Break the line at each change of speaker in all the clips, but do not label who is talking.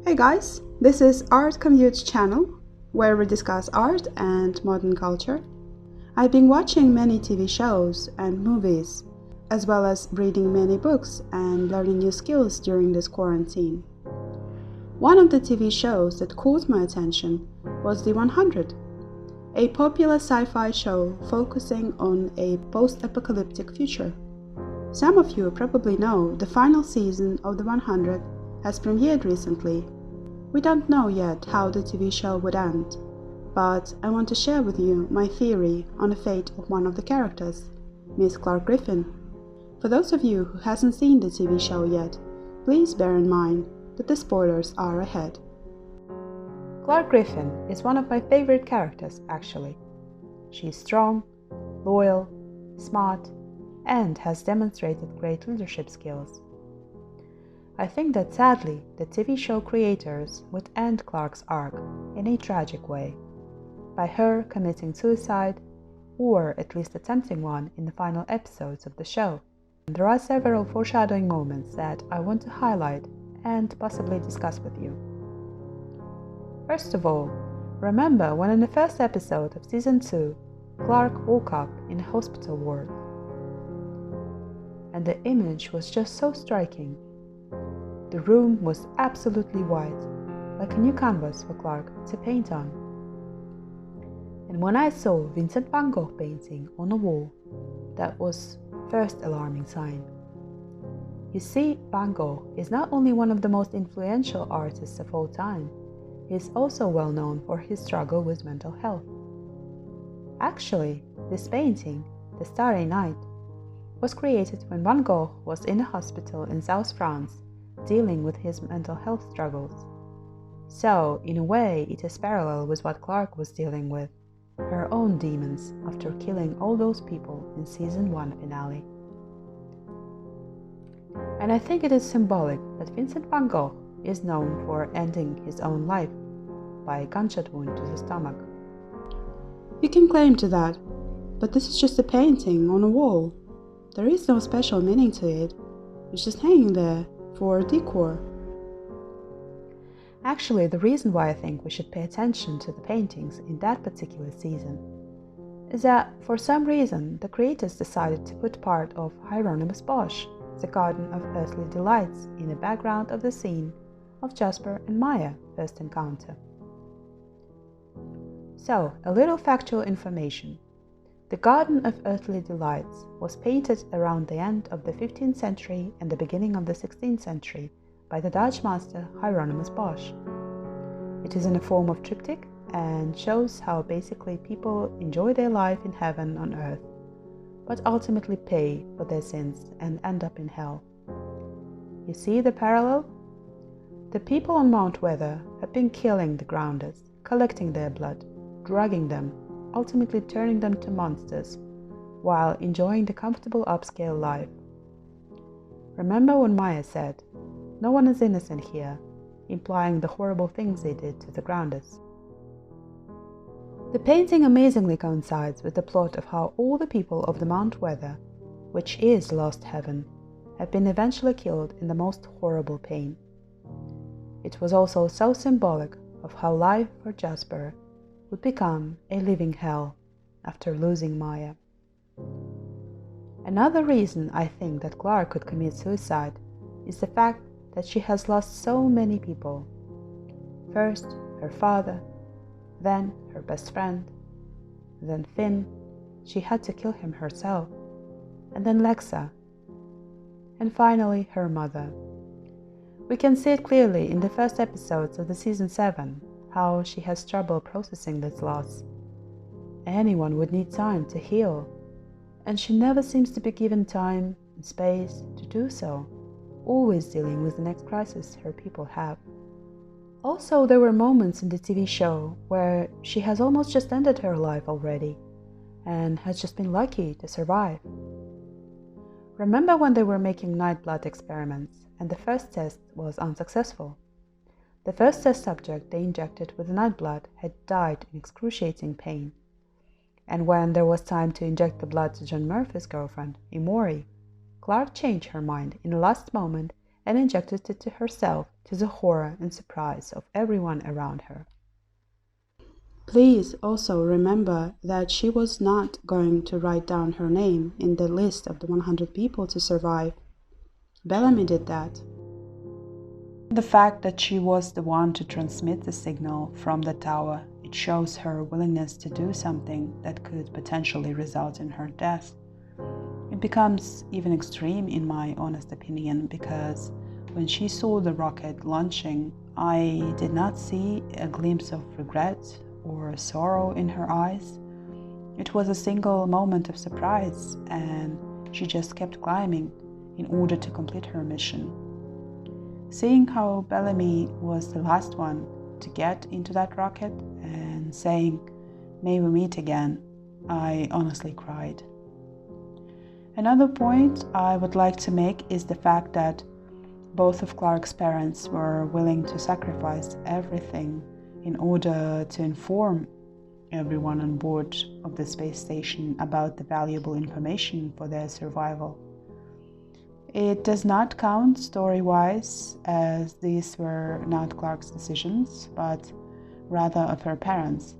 Hey guys, this is Art Commute channel where we discuss art and modern culture. I've been watching many TV shows and movies, as well as reading many books and learning new skills during this quarantine. One of the TV shows that caught my attention was The 100, a popular sci-fi show focusing on a post-apocalyptic future. Some of you probably know the final season of The 100 has premiered recently. We don't know yet how the TV show would end, but I want to share with you my theory on the fate of one of the characters, Miss Clarke Griffin. For those of you who hasn't seen the TV show yet, please bear in mind that the spoilers are ahead.
Clarke Griffin is one of my favorite characters, actually. She is strong, loyal, smart, and has demonstrated great leadership skills. I think that sadly, the TV show creators would end Clarke's arc in a tragic way, by her committing suicide, or at least attempting one in the final episodes of the show. And there are several foreshadowing moments that I want to highlight and possibly discuss with you. First of all, remember when in the first episode of Season 2, Clarke woke up in a hospital ward. And the image was just so striking. The room was absolutely white, like a new canvas for Clarke to paint on. And when I saw Vincent van Gogh painting on a wall, that was first alarming sign. You see, Van Gogh is not only one of the most influential artists of all time, he is also well known for his struggle with mental health. Actually, this painting, The Starry Night, was created when Van Gogh was in a hospital in South France dealing with his mental health struggles. So, in a way, it is parallel with what Clarke was dealing with, her own demons after killing all those people in Season 1 finale. And I think it is symbolic that Vincent van Gogh is known for ending his own life by a gunshot wound to the stomach.
You can claim to that, but this is just a painting on a wall. There is no special meaning to it. It's just hanging there for decor.
Actually, the reason why I think we should pay attention to the paintings in that particular season is that, for some reason, the creators decided to put part of Hieronymus Bosch, the Garden of Earthly Delights, in the background of the scene of Jasper and Maya first encounter. So, a little factual information. The Garden of Earthly Delights was painted around the end of the 15th century and the beginning of the 16th century by the Dutch master Hieronymus Bosch. It is in a form of triptych and shows how basically people enjoy their life in heaven on earth, but ultimately pay for their sins and end up in hell. You see the parallel? The people on Mount Weather have been killing the grounders, collecting their blood, drugging them, ultimately turning them to monsters, while enjoying the comfortable upscale life. Remember when Maya said, "No one is innocent here," implying the horrible things they did to the grounders. The painting amazingly coincides with the plot of how all the people of the Mount Weather, which is lost heaven, have been eventually killed in the most horrible pain. It was also so symbolic of how life for Jasper would become a living hell after losing Maya. Another reason I think that Clarke could commit suicide is the fact that she has lost so many people. First, her father, then her best friend, then Finn, she had to kill him herself, and then Lexa, and finally her mother. We can see it clearly in the first episodes of the Season 7, how she has trouble processing this loss. Anyone would need time to heal, and she never seems to be given time and space to do so, always dealing with the next crisis her people have. Also, there were moments in the TV show where she has almost just ended her life already, and has just been lucky to survive. Remember when they were making night blood experiments, and the first test was unsuccessful? The first test subject they injected with the night blood had died in excruciating pain. And when there was time to inject the blood to John Murphy's girlfriend, Imori, Clarke changed her mind in the last moment and injected it to herself, to the horror and surprise of everyone around her.
Please also remember that she was not going to write down her name in the list of the 100 people to survive. Bellamy did that.
The fact that she was the one to transmit the signal from the tower, it shows her willingness to do something that could potentially result in her death. It becomes even extreme in my honest opinion, because when she saw the rocket launching, I did not see a glimpse of regret or sorrow in her eyes. It was a single moment of surprise, and she just kept climbing in order to complete her mission. Seeing how Bellamy was the last one to get into that rocket and saying, "May we meet again," I honestly cried. Another point I would like to make is the fact that both of Clarke's parents were willing to sacrifice everything in order to inform everyone on board of the space station about the valuable information for their survival. It does not count story-wise, as these were not Clarke's decisions, but rather of her parents.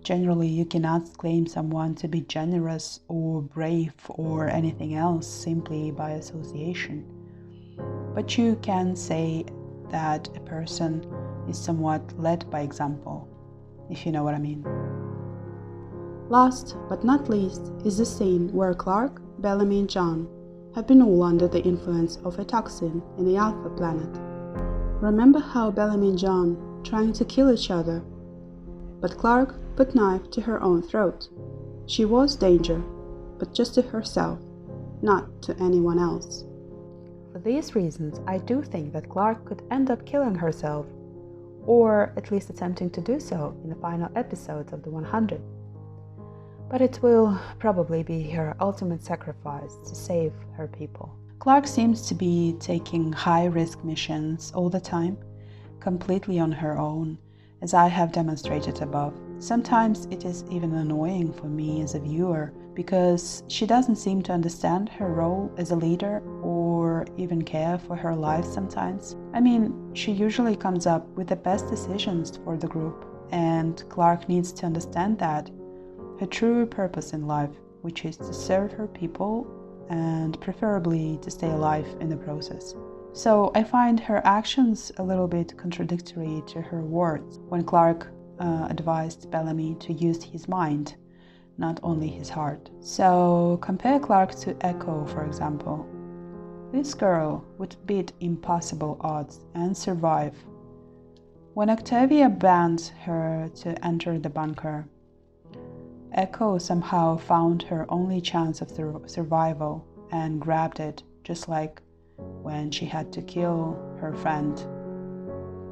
Generally, you cannot claim someone to be generous or brave or anything else simply by association. But you can say that a person is somewhat led by example, if you know what I mean.
Last but not least is the scene where Clarke, Bellamy and John have been all under the influence of a toxin in the Alpha planet. Remember how Bellamy and John trying to kill each other? But Clarke put knife to her own throat. She was danger, but just to herself, not to anyone else.
For these reasons, I do think that Clarke could end up killing herself, or at least attempting to do so in the final episodes of the 100. But it will probably be her ultimate sacrifice to save her people. Clarke seems to be taking high-risk missions all the time, completely on her own, as I have demonstrated above. Sometimes it is even annoying for me as a viewer, because she doesn't seem to understand her role as a leader or even care for her life sometimes. I mean, she usually comes up with the best decisions for the group, and Clarke needs to understand that. Her true purpose in life, which is to serve her people and preferably to stay alive in the process. So I find her actions a little bit contradictory to her words when Clarke advised Bellamy to use his mind, not only his heart. So compare Clarke to Echo, for example. This girl would beat impossible odds and survive. When Octavia banned her to enter the bunker, Echo somehow found her only chance of survival and grabbed it, just like when she had to kill her friend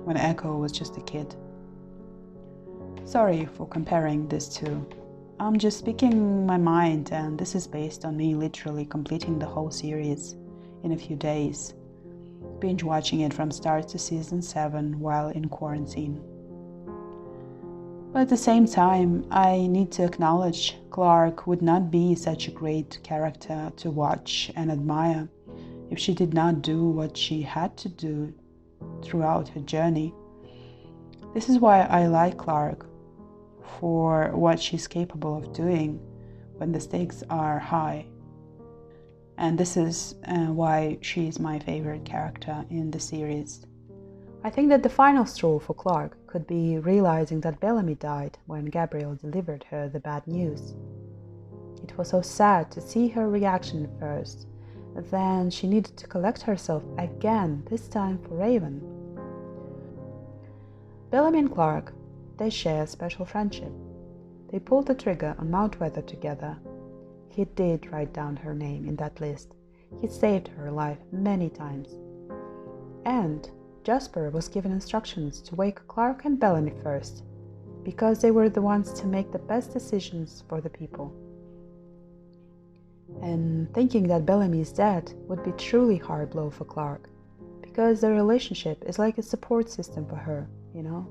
when Echo was just a kid. Sorry for comparing these two. I'm just speaking my mind, and this is based on me literally completing the whole series in a few days, binge watching it from start to season 7 while in quarantine. But at the same time, I need to acknowledge Clarke would not be such a great character to watch and admire if she did not do what she had to do throughout her journey. This is why I like Clarke, for what she's capable of doing when the stakes are high. And this is why she is my favorite character in the series. I think that the final straw for Clarke could be realizing that Bellamy died when Gabriel delivered her the bad news. It was so sad to see her reaction at first. Then she needed to collect herself again, this time for Raven. Bellamy and Clarke, they share a special friendship. They pulled the trigger on Mount Weather together. He did write down her name in that list. He saved her life many times. And Jasper was given instructions to wake Clarke and Bellamy first, because they were the ones to make the best decisions for the people. And thinking that Bellamy is dead would be truly hard blow for Clarke, because their relationship is like a support system for her, you know?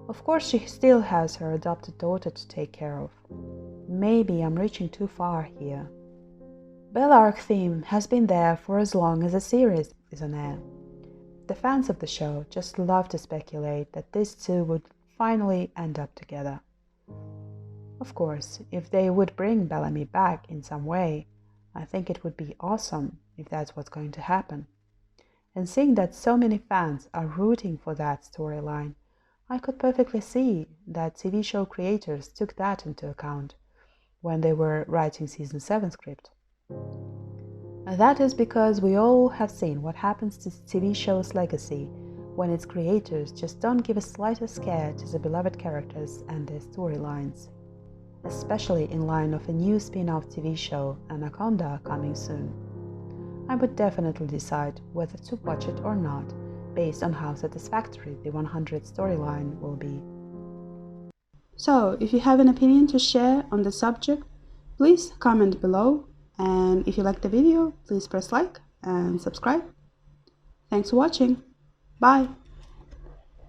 Of course, she still has her adopted daughter to take care of. Maybe I'm reaching too far here. Bellarke theme has been there for as long as the series, is on air. The fans of the show just love to speculate that these two would finally end up together. Of course, if they would bring Bellamy back in some way, I think it would be awesome if that's what's going to happen. And seeing that so many fans are rooting for that storyline, I could perfectly see that TV show creators took that into account when they were writing season 7 script. And that is because we all have seen what happens to TV show's legacy when its creators just don't give a slightest care to the beloved characters and their storylines. Especially in line of a new spin-off TV show, Anaconda, coming soon. I would definitely decide whether to watch it or not, based on how satisfactory the 100 storyline will be.
So, if you have an opinion to share on the subject, please comment below, and if you like the video, please press like and subscribe. Thanks for watching. Bye!